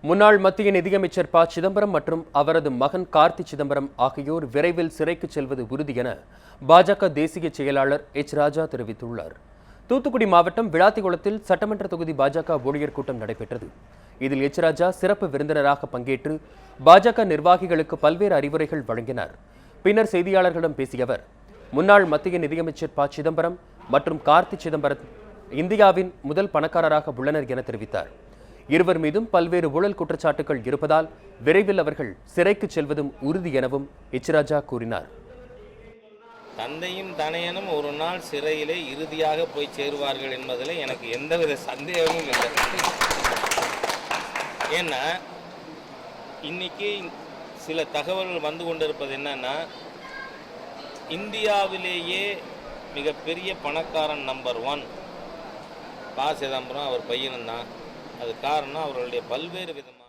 முன்னாள் மத்திய நிதியமைச்சர் ப. சிதம்பரம் மற்றும் அவரது மகன் கார்த்தி சிதம்பரம் ஆகியோர் விரைவில் சிறைக்கு செல்வது உறுதி என பாஜக தேசிய செயலாளர் எச். ராஜா தெரிவித்துள்ளார். தூத்துக்குடி மாவட்டம் விளாத்திகுளத்தில் சட்டமன்ற தொகுதி பாஜக ஊழியர் கூட்டம் நடைபெற்றது. இதில் எச். ராஜா சிறப்பு விருந்தினராக பங்கேற்று பாஜக நிர்வாகிகளுக்கு பல்வேறு அறிவுரைகள் வழங்கினார். பின்னர் செய்தியாளர்களிடம் பேசிய அவர், முன்னாள் மத்திய நிதியமைச்சர் ப. சிதம்பரம் மற்றும் கார்த்தி சிதம்பரம் இந்தியாவின் முதல் பணக்காரராக உள்ளனர் என தெரிவித்தார். இருவர் மீதும் பல்வேறு ஊழல் குற்றச்சாட்டுகள் இருப்பதால் விரைவில் அவர்கள் சிறைக்கு செல்வதும் உறுதி எனவும் எச். ராஜா கூறினார். தந்தையும் தனையனும் ஒரு நாள் சிறையிலே இறுதியாக போய் சேருவார்கள் என்பதில் எனக்கு எந்தவித சந்தேகமும் இல்லை. ஏன்னா இன்னைக்கு சில தகவல்கள் வந்து கொண்டிருப்பது என்னன்னா, இந்தியாவிலேயே மிகப்பெரிய பணக்காரன் நம்பர் 1 ப. சிதம்பரம் அவர் பையனும் தான். அது காரணம் அவர்களுடைய பல்வேறு விதமான